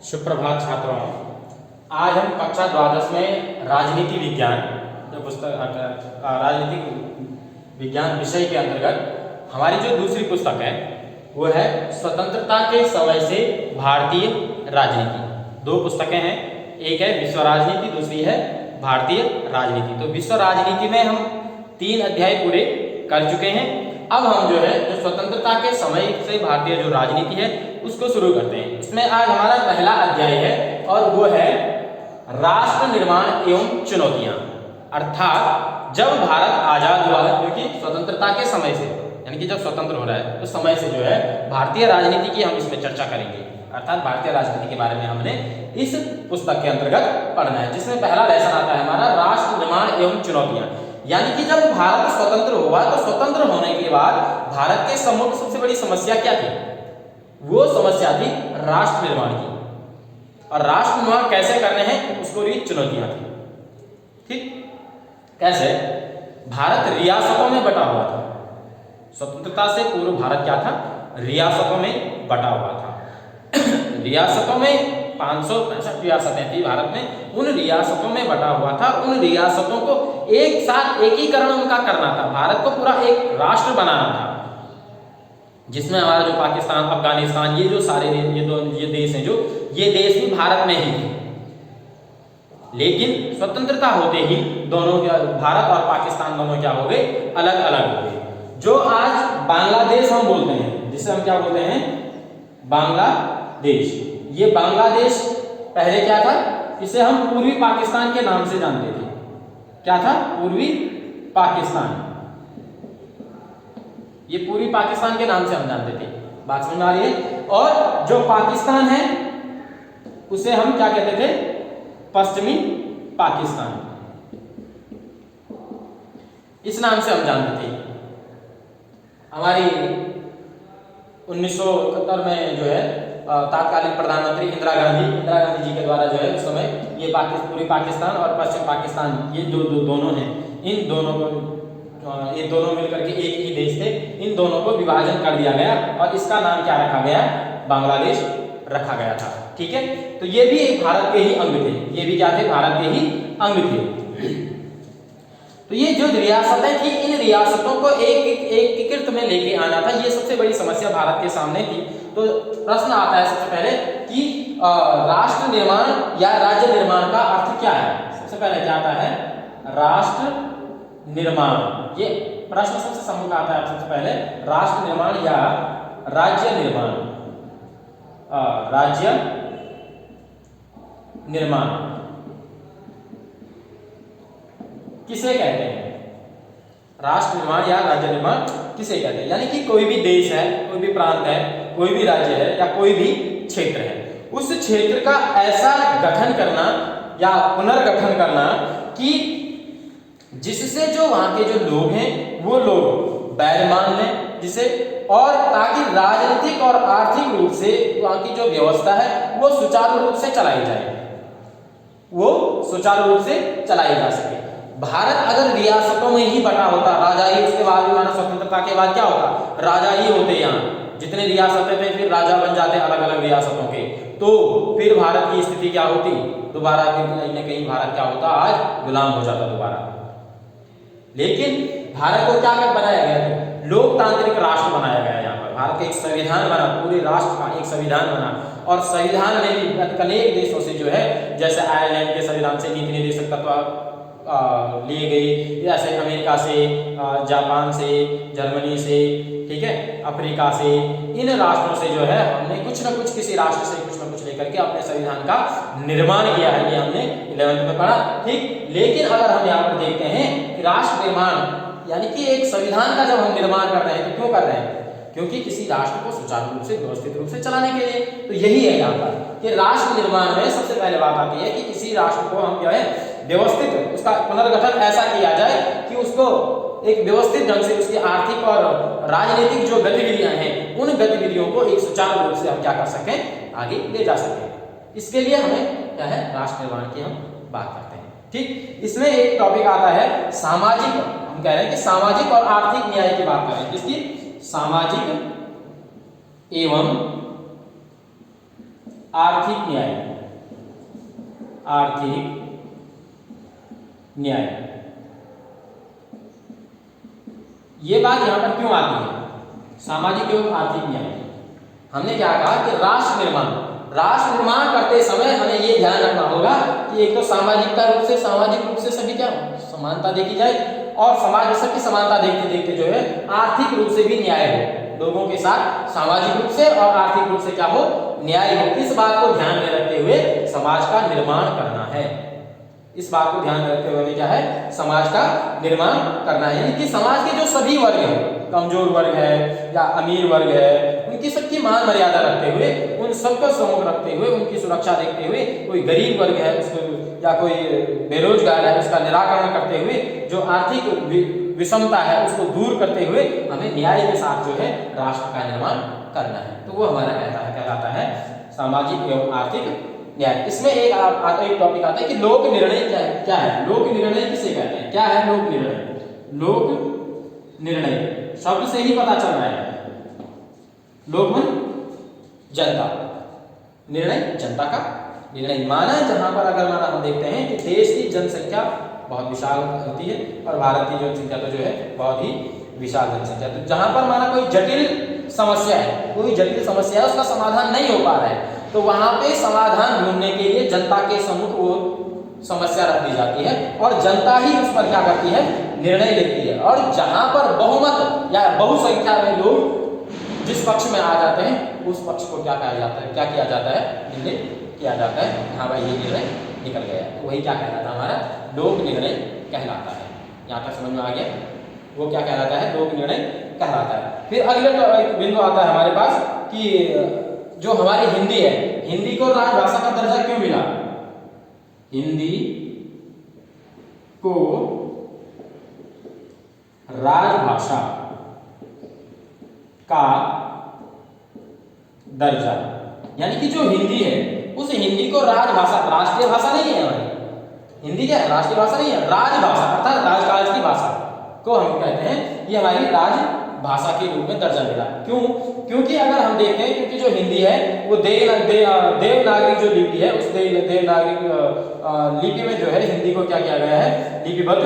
सुप्रभात छात्रों। आज हम कक्षा द्वादश में राजनीति विज्ञान जो पुस्तक राजनीतिक विज्ञान विषय के अंतर्गत हमारी जो दूसरी पुस्तक है वो है स्वतंत्रता के समय से भारतीय राजनीति। दो पुस्तकें हैं, एक है विश्व राजनीति, दूसरी है भारतीय राजनीति। तो विश्व राजनीति में हम 3 अध्याय पूरे कर चुके हैं। अब हम जो है जो स्वतंत्रता के समय से भारतीय जो राजनीति है उसको शुरू करते हैं। इसमें आज हमारा पहला अध्याय है और वो है राष्ट्र निर्माण एवं चुनौतियां। अर्थात जब भारत आजाद हुआ है, क्योंकि स्वतंत्रता के समय से यानी कि जब स्वतंत्र हो रहा है उस समय से जो है भारतीय राजनीति की हम इसमें चर्चा करेंगे। अर्थात भारतीय राजनीति के बारे में हमने इस पुस्तक के अंतर्गत पढ़ना है, जिसमें पहला लेसन आता है हमारा राष्ट्र निर्माण एवं चुनौतियां। यानी कि जब भारत स्वतंत्र हुआ तो स्वतंत्र होने के बाद भारत के सम्मुख सबसे बड़ी समस्या क्या थी? वो समस्या थी राष्ट्र निर्माण की, और राष्ट्र निर्माण कैसे करने हैं उसको भी चुनौतियां थी। ठीक कैसे? भारत रियासतों में बटा हुआ था। स्वतंत्रता से पूर्व भारत क्या था? रियासतों में बटा हुआ था। रियासतों में 565 रियासतें थी भारत में, उन रियासतों में बटा हुआ था। उन रियासतों को एक साथ एकीकरण उनका करना था, भारत को पूरा एक राष्ट्र बनाना था, जिसमें हमारा जो पाकिस्तान, अफगानिस्तान, ये जो सारे ये देश हैं, जो ये देश भी भारत में ही थे। लेकिन स्वतंत्रता होते ही दोनों क्या, भारत और पाकिस्तान दोनों क्या हो गए? अलग अलग हो गए। जो आज बांग्लादेश हम बोलते हैं, जिसे हम क्या बोलते हैं? बांग्लादेश। ये बांग्लादेश पहले क्या था? इसे हम पूर्वी पाकिस्तान के नाम से जानते थे। क्या था? पूर्वी पाकिस्तान। ये पूर्वी पाकिस्तान के नाम से हम जानते थे। बात समझ में आ रही है? और जो पाकिस्तान है उसे हम क्या कहते थे? पश्चिमी पाकिस्तान, इस नाम से हम जानते थे। हमारी 1971 में जो है तत्कालीन प्रधानमंत्री इंदिरा गांधी जी के द्वारा जो है उस समय ये पूर्वी पाकिस्तान और पश्चिम पाकिस्तान, ये दोनों हैं, इन दोनों को ये दोनों मिलकर के एक ही देश थे। इन दोनों को विभाजन कर दिया गया और इसका नाम क्या रखा गया? बांग्लादेश रखा गया था। ठीक है, तो ये भी एक भारत के ही अंग थे। ये भी क्या थे? भारत के ही अंग थे। तो ये जो रियासतें थी, इन रियासतों को एकीकृत में लेके आना था, ये सबसे बड़ी समस्या भारत के सामने थी। तो प्रश्न आता है सबसे पहले कि राष्ट्र निर्माण या राज्य निर्माण का अर्थ क्या है? सबसे पहले क्या आता है? राष्ट्र निर्माण। ये प्रश्न सबसे सम्मुख आता है सबसे पहले, राष्ट्र निर्माण या राज्य निर्माण। राज्य निर्माण किसे कहते हैं? राष्ट्र निर्माण या राज्य निर्माण किसे कहते हैं? यानी कि कोई भी देश है, कोई भी प्रांत है, कोई भी राज्य है या कोई भी क्षेत्र है, उस क्षेत्र का ऐसा गठन करना या पुनर्गठन करना कि जिससे जो वहां के जो लोग हैं वो लोग बैल मान लें जिसे, और ताकि राजनीतिक और आर्थिक रूप से वहां की जो व्यवस्था है वो सुचारू रूप से चलाई जाए, वो सुचारू रूप से चलाई जा सके। भारत अगर रियासतों में ही बटा होता, राजा ही, उसके बाद भी माना स्वतंत्रता के बाद क्या होता? राजा ही होते, यहाँ जितने रियासतें थे फिर राजा बन जाते अलग अलग रियासतों के, तो फिर भारत की स्थिति क्या होती? दोबारा फिर कहीं ना कहीं भारत क्या होता? आज गुलाम हो जाता दोबारा। लेकिन भारत को क्या कर बनाया गया? लोकतांत्रिक राष्ट्र बनाया गया। यहाँ पर भारत का एक संविधान बना, पूरे राष्ट्र का एक संविधान बना, और संविधान में भी अनेक देशों से जो है, जैसे आयरलैंड के संविधान से नीति निर्देशक तत्व लिए गई, जैसे अमेरिका से, जापान से, जर्मनी से, ठीक है, अफ्रीका से, इन राष्ट्रों से जो है हमने कुछ न कुछ, किसी राष्ट्र से कुछ न कुछ लेकर के अपने संविधान का निर्माण किया है। ये हमने 11वीं में पढ़ा। ठीक, लेकिन अगर हम यहाँ पर देखते हैं कि राष्ट्र निर्माण यानी कि एक संविधान का जब हम निर्माण कर रहे हैं तो क्यों कर रहे हैं? क्योंकि किसी राष्ट्र को सुचारू रूप से, व्यवस्थित रूप से चलाने के लिए। तो यही है यहाँ पर कि राष्ट्र निर्माण में सबसे पहले बात आती है कि किसी राष्ट्र को हम जो है व्यवस्थित, उसका पुनर्गठन ऐसा किया जाए कि उसको एक व्यवस्थित ढंग से उसकी आर्थिक और राजनीतिक जो गतिविधियां हैं उन गतिविधियों को एक सुचारू रूप से हम क्या कर सकें? आगे ले जा सकें। इसके लिए हमें क्या है? राष्ट्र निर्माण की हम बात करते हैं। ठीक, इसमें एक टॉपिक आता है सामाजिक। हम कह रहे हैं कि सामाजिक और आर्थिक न्याय की बात करें। किसकी? सामाजिक एवं आर्थिक न्याय, आर्थिक न्याय। ये बात यहां पर क्यों आती है, सामाजिक एवं आर्थिक न्याय? हमने क्या कहा कि राष्ट्र निर्माण करते समय हमें ये ध्यान रखना होगा कि एक तो सामाजिक रूप से सभी क्या समानता देखी जाए, और समाज में सबकी समानता देखते देखते जो है आर्थिक रूप से भी न्याय हो, लोगों के साथ सामाजिक रूप से और आर्थिक रूप से क्या हो, न्याय हो। इस बात को ध्यान में रखते हुए समाज का निर्माण करना है। इस बात को ध्यान में रखते हुए क्या है, समाज का निर्माण करना है। यानी कि समाज के जो सभी वर्ग हैं, कमजोर वर्ग है या अमीर वर्ग है, उनकी सबकी मान मर्यादा रखते हुए, उन सबका सम्मुख रखते हुए, उनकी सुरक्षा देखते हुए, कोई गरीब वर्ग है उसको या कोई बेरोजगार है उसका निराकरण करते हुए, जो आर्थिक विषमता है उसको दूर करते हुए हमें न्याय के साथ जो है राष्ट्र का निर्माण करना है। तो वो हमारा कहलाता है सामाजिक एवं आर्थिक न्याय। इसमें एक टॉपिक आता है कि लोक निर्णय क्या है? लोक निर्णय किसे कहते हैं? क्या है लोक निर्णय? लोक निर्णय शब्द से ही पता चल रहा है, लोक जनता, निर्णय जनता का निर्णय। माना जहां पर अगर हम देखते हैं कि देश की जनसंख्या बहुत विशाल होती है और भारत की जनसंख्या तो जो है बहुत ही विशाल जनसंख्या, तो जहां पर माना कोई जटिल समस्या है, उसका समाधान नहीं हो पा रहा है, तो वहां पे समाधान ढूंढने के लिए जनता के सम्मुख वो समस्या रख दी जाती है और जनता ही उस पर क्या करती है, निर्णय लेती है। और जहां पर बहुमत या बहुसंख्या में लोग जिस पक्ष में आ जाते हैं उस पक्ष को क्या किया जाता है, निर्णय किया जाता है। हाँ भाई ये निर्णय निकल गया, तो वही क्या कहलाता है, हमारा लोक निर्णय कहलाता है। यहाँ तक समझ में आ गया, वो क्या कहलाता है, लोक निर्णय कहलाता है। फिर अगले बिंदु आता है हमारे पास कि जो हमारी हिंदी है, हिंदी को राजभाषा का दर्जा क्यों मिला? हिंदी को राजभाषा का दर्जा, यानी कि जो हिंदी है उस हिंदी को राजभाषा, राष्ट्रीय भाषा नहीं है हमारी हिंदी, क्या है, राष्ट्रीय भाषा नहीं है, राजभाषा अर्थात राजकाज की भाषा को हम कहते हैं, ये हमारी राजभाषा के रूप में दर्जा मिला। क्यों? क्योंकि अगर हम देखें, क्योंकि जो हिंदी है वो देवनागरी जो लिपि है, उस देवनागरी लिपि में जो है हिंदी को क्या किया गया है, लिपिबद्ध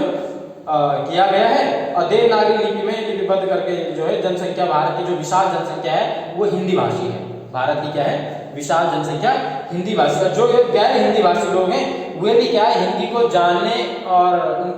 किया गया है। और देवनागरी लिपि में लिपिबद्ध करके जो है जनसंख्या, भारत की जो विशाल जनसंख्या है वो हिंदी भाषी है। भारत की क्या है, विशाल जनसंख्या हिंदी भाषी। और जो गैर हिंदी भाषी लोग हैं वे भी क्या है, हिंदी को जानने और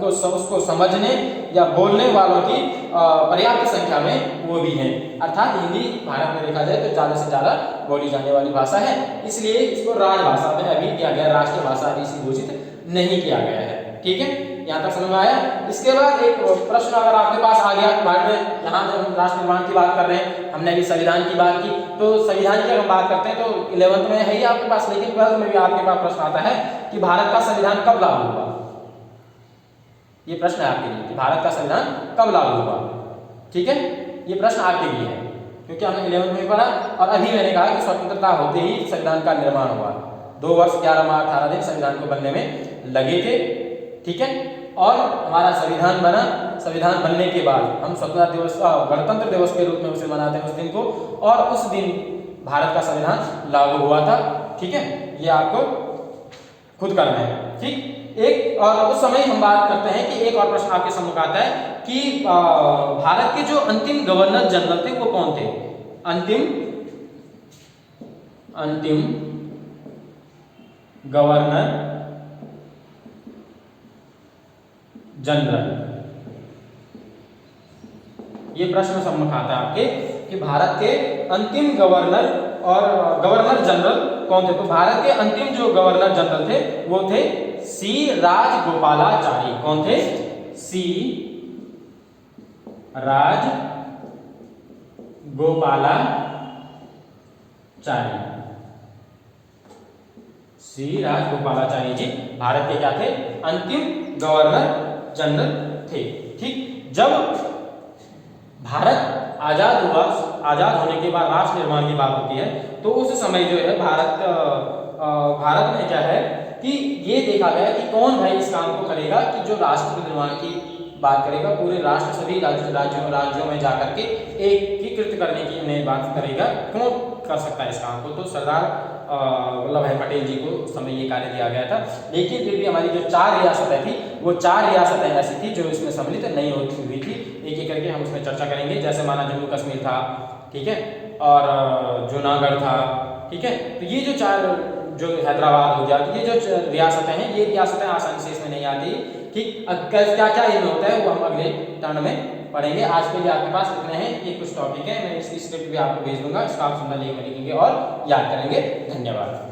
उसको समझने या बोलने वालों की पर्याप्त संख्या में वो भी हैं। अर्थात हिंदी भारत में देखा जाए तो ज़्यादा से ज़्यादा बोली जाने वाली भाषा है, इसलिए इसको राजभाषा में अभी किया गया, राष्ट्रीय भाषा अभी इसी घोषित नहीं किया गया है। ठीक है, यहाँ तक समझ में आया। इसके बाद एक प्रश्न अगर आपके पास आ गया, भारत में यहाँ जब हम राष्ट्र निर्माण की बात कर रहे हैं, हमने अभी संविधान की बात की, तो संविधान की अगर बात करते हैं तो 11th में है ही आपके पास, लेकिन 12th में भी आपके पास प्रश्न आता है कि भारत का संविधान कब लागू हुआ। ये प्रश्न है आपके लिए कि भारत का संविधान कब लागू हुआ। ठीक है, ये प्रश्न आपके लिए है क्योंकि हमने 11th में पढ़ा और अभी मैंने कहा कि स्वतंत्रता होते ही संविधान का निर्माण हुआ। 2 वर्ष 11 माह 18 दिन संविधान को बनने में लगे थे। ठीक है, और हमारा संविधान बना। संविधान बनने के बाद हम स्वतंत्रता दिवस, गणतंत्र दिवस के रूप में उसे मनाते हैं उस दिन को, और उस दिन भारत का संविधान लागू हुआ था। ठीक है, ये आपको खुद करना है। ठीक, एक और उस समय हम बात करते हैं कि एक और प्रश्न आपके सम्मुख आता है कि भारत के जो अंतिम गवर्नर जनरल थे वो कौन थे? अंतिम गवर्नर जनरल, ये प्रश्न सम्मुख आता है आपके कि भारत के अंतिम गवर्नर और गवर्नर जनरल कौन थे? तो भारत के अंतिम जो गवर्नर जनरल थे वो थे सी राजगोपालाचारी। कौन थे? सी राजगोपालाचारी जी भारत के क्या थे? अंतिम गवर्नर जनरल थे। ठीक, जब भारत आजाद हुआ, आजाद होने के बाद राष्ट्र निर्माण की बात होती है, तो उस समय जो है भारत में क्या है कि ये देखा गया कि कौन भाई इस काम को करेगा कि जो राष्ट्र निर्माण की बात करेगा, पूरे राष्ट्र सभी राज्यों में जाकर के एक एकीकृत करने की उन्हें बात करेगा, कौन कर सकता है इस काम को, तो सरदार वल्लभ भाई पटेल जी को उस समय ये कार्य दिया गया था। लेकिन फिर भी हमारी जो 4 रियासतें थी वो 4 रियासतें ऐसी थी जो इसमें सम्मिलित नहीं होती हुई थी। एक एक करके हम उसमें चर्चा करेंगे। जैसे माना जम्मू कश्मीर था, ठीक है, और जूनागढ़ था, ठीक है। तो ये जो 4, जो हैदराबाद हो गया, तो ये जो रियासतें हैं, ये रियासतें आसानी से इसमें नहीं आती, ठीक। क्या क्या इनमें होता है वो हम अगले टर्न में पढ़ेंगे। आज के लिए आपके पास इतने हैं, ये कुछ टॉपिक है, मैं इसकी स्क्रिप्ट भी आपको भेज दूंगा, इसका आप सुनना, लिखेंगे और याद करेंगे। धन्यवाद।